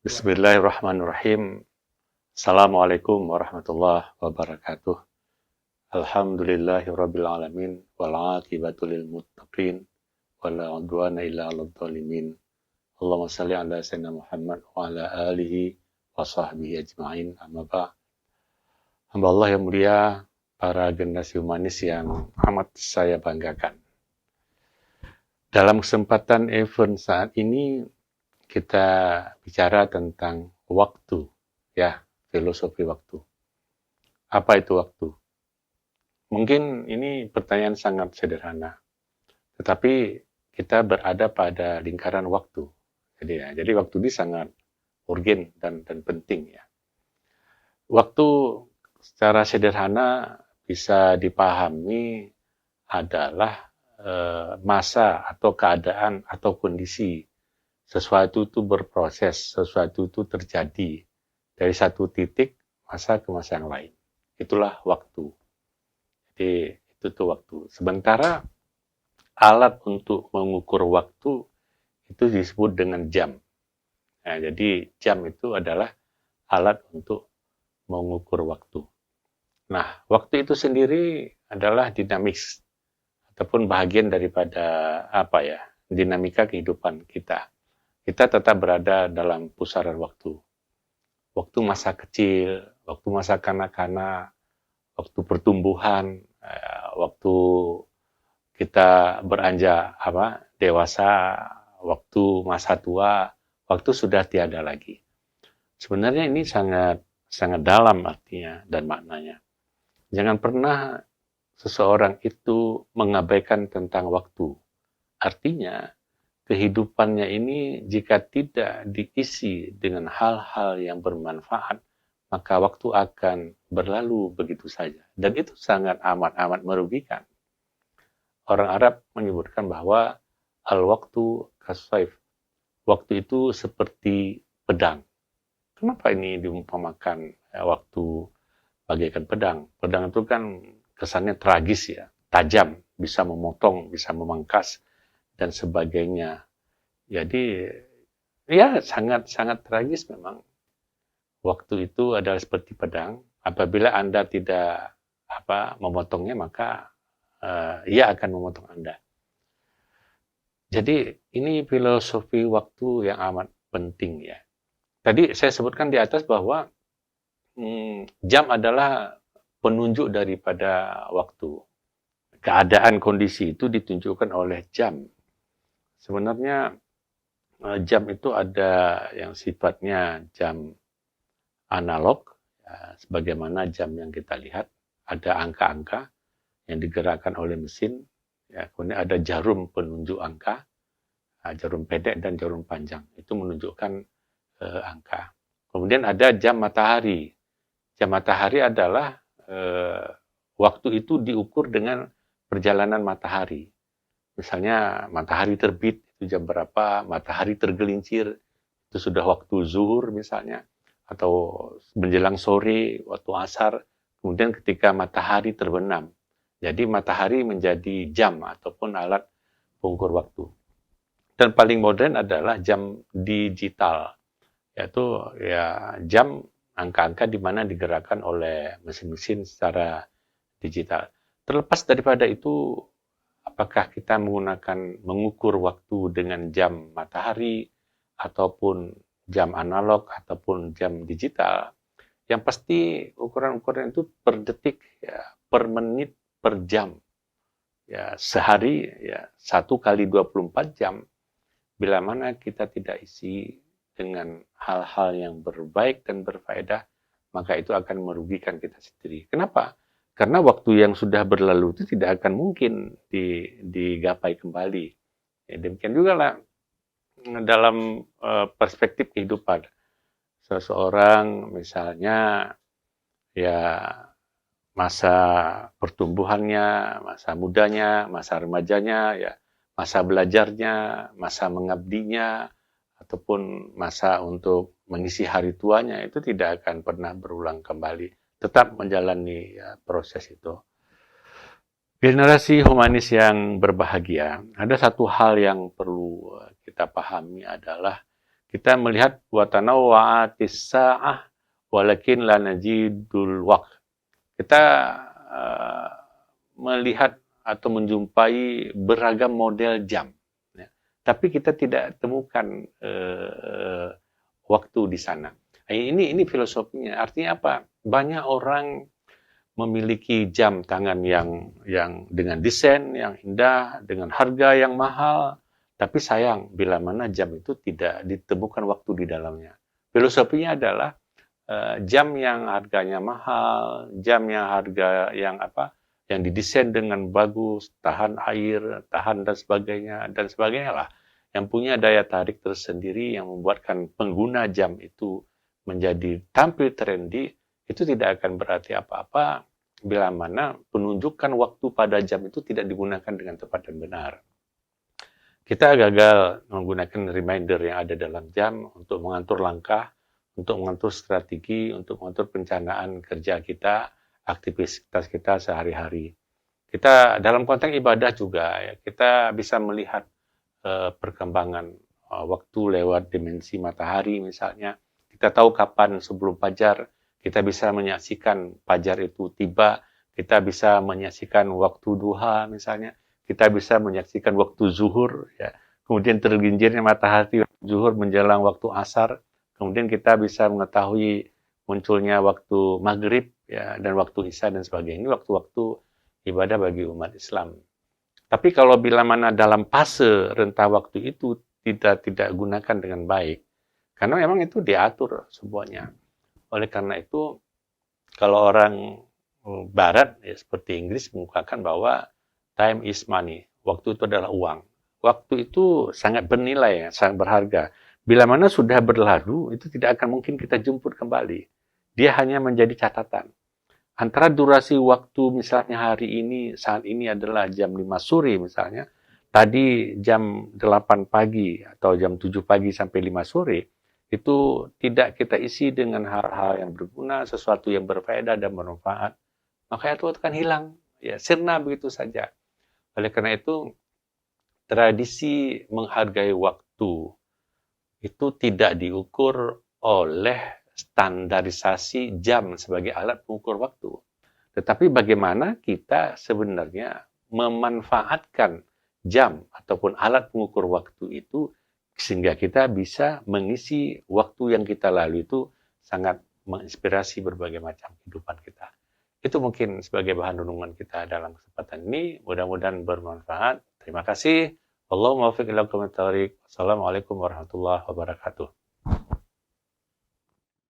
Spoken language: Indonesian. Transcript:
Bismillahirrahmanirrahim. Assalamualaikum warahmatullahi wabarakatuh. Alhamdulillahirabbil alamin wal aqibatu lil muttaqin wala udwana illa 'alal zalimin. Allahumma shalli ala sayyidina Muhammad wa ala alihi wa sahbihi ajma'in. Amma ba'd. Hamba Allah yang mulia, para generasi humanis yang amat saya banggakan. Dalam kesempatan event saat ini kita bicara tentang waktu, ya, filosofi waktu. Apa itu waktu? Mungkin ini pertanyaan sangat sederhana, tetapi kita berada pada lingkaran waktu. Jadi waktu ini sangat urgen dan penting, ya. Waktu secara sederhana bisa dipahami adalah masa atau keadaan atau kondisi sesuatu itu berproses, sesuatu itu terjadi dari satu titik masa ke masa yang lain. Itulah waktu. Jadi itu tuh waktu. Sementara alat untuk mengukur waktu itu disebut dengan jam. Nah, jadi jam itu adalah alat untuk mengukur waktu. Nah, waktu itu sendiri adalah dinamis ataupun bagian daripada dinamika kehidupan kita. Kita tetap berada dalam pusaran waktu. Waktu masa kecil, waktu masa kanak-kanak, waktu pertumbuhan, waktu kita beranjak dewasa, waktu masa tua, waktu sudah tiada lagi. Sebenarnya ini sangat dalam artinya dan maknanya. Jangan pernah seseorang itu mengabaikan tentang waktu. Artinya, kehidupannya ini jika tidak diisi dengan hal-hal yang bermanfaat, maka waktu akan berlalu begitu saja. Dan itu sangat amat merugikan. Orang Arab menyebutkan bahwa al-waktu kasayf. Waktu itu seperti pedang. Kenapa ini diumpamakan waktu bagaikan pedang? Pedang itu kan kesannya tragis, ya, tajam, bisa memotong, bisa memangkas, dan sebagainya. Jadi, ya sangat tragis memang. Waktu itu adalah seperti pedang. Apabila Anda tidak memotongnya, maka ia akan memotong Anda. Jadi, ini filosofi waktu yang amat penting, ya. Tadi saya sebutkan di atas bahwa jam adalah penunjuk daripada waktu. Keadaan kondisi itu ditunjukkan oleh jam. Sebenarnya jam itu ada yang sifatnya jam analog, sebagaimana jam yang kita lihat, ada angka-angka yang digerakkan oleh mesin, ya, kemudian ada jarum penunjuk angka, jarum pendek dan jarum panjang, itu menunjukkan angka. Kemudian ada jam matahari. Jam matahari adalah waktu itu diukur dengan perjalanan matahari. Misalnya matahari terbit itu jam berapa, matahari tergelincir itu sudah waktu zuhur misalnya, atau menjelang sore waktu asar, kemudian ketika matahari terbenam. Jadi matahari menjadi jam ataupun alat pengukur waktu. Dan paling modern adalah jam digital, yaitu ya jam angka-angka di mana digerakkan oleh mesin-mesin secara digital. Terlepas daripada itu, apakah kita mengukur waktu dengan jam matahari, ataupun jam analog, ataupun jam digital, yang pasti ukuran-ukuran itu per detik, ya, per menit, per jam. Ya, sehari ya 1 kali 24 jam. Bila mana kita tidak isi dengan hal-hal yang berbaik dan berfaedah, maka itu akan merugikan kita sendiri. Kenapa? Karena waktu yang sudah berlalu itu tidak akan mungkin digapai kembali. Ya, demikian juga lah dalam perspektif kehidupan. Seseorang misalnya ya masa pertumbuhannya, masa mudanya, masa remajanya, ya masa belajarnya, masa mengabdinya, ataupun masa untuk mengisi hari tuanya, itu tidak akan pernah berulang kembali. Tetap menjalani proses itu. Generasi humanis yang berbahagia, ada satu hal yang perlu kita pahami adalah Kita melihat wa tanawwa'atis sa'ah walakin la najidul waqt. Kita melihat atau menjumpai beragam model jam, ya. Tapi kita tidak temukan waktu di sana. Ini filosofinya. Artinya apa? Banyak orang memiliki jam tangan yang dengan desain yang indah, dengan harga yang mahal, tapi sayang bila mana jam itu tidak ditemukan waktu di dalamnya. Filosofinya adalah jam yang harganya mahal, jam yang harga yang didesain dengan bagus, tahan air, tahan dan sebagainya lah, yang punya daya tarik tersendiri yang membuatkan pengguna jam itu menjadi tampil trendy, itu tidak akan berarti apa-apa bila mana penunjukan waktu pada jam itu tidak digunakan dengan tepat dan benar. Kita gagal menggunakan reminder yang ada dalam jam untuk mengatur langkah, untuk mengatur strategi, untuk mengatur perencanaan kerja kita, aktivitas kita sehari-hari. Kita dalam konteks ibadah juga, ya, kita bisa melihat perkembangan waktu lewat dimensi matahari misalnya. Kita tahu kapan sebelum fajar, kita bisa menyaksikan fajar itu tiba, kita bisa menyaksikan waktu duha misalnya, kita bisa menyaksikan waktu zuhur, ya. Kemudian tergelincirnya matahari zuhur menjelang waktu asar, kemudian kita bisa mengetahui munculnya waktu maghrib, ya, dan waktu isya dan sebagainya. Ini waktu-waktu ibadah bagi umat Islam. Tapi kalau bila mana dalam fase rentang waktu itu tidak gunakan dengan baik, karena memang itu diatur semuanya. Oleh karena itu, kalau orang Barat, ya, seperti Inggris mengungkapkan bahwa time is money, waktu itu adalah uang. Waktu itu sangat bernilai, sangat berharga. Bila mana sudah berlalu, itu tidak akan mungkin kita jemput kembali. Dia hanya menjadi catatan. Antara durasi waktu misalnya hari ini, saat ini adalah jam 5 sore misalnya, tadi jam 8 pagi atau jam 7 pagi sampai 5 sore, itu tidak kita isi dengan hal-hal yang berguna, sesuatu yang berfaedah dan bermanfaat, maka itu akan hilang, ya, sirna begitu saja. Oleh karena itu, tradisi menghargai waktu itu tidak diukur oleh standarisasi jam sebagai alat pengukur waktu. Tetapi bagaimana kita sebenarnya memanfaatkan jam ataupun alat pengukur waktu itu sehingga kita bisa mengisi waktu yang kita lalui itu sangat menginspirasi berbagai macam kehidupan kita. Itu mungkin sebagai bahan renungan kita dalam kesempatan ini. Mudah-mudahan bermanfaat. Terima kasih. Allahumma waffiq ila aqwamit thoriq. Assalamualaikum warahmatullahi wabarakatuh.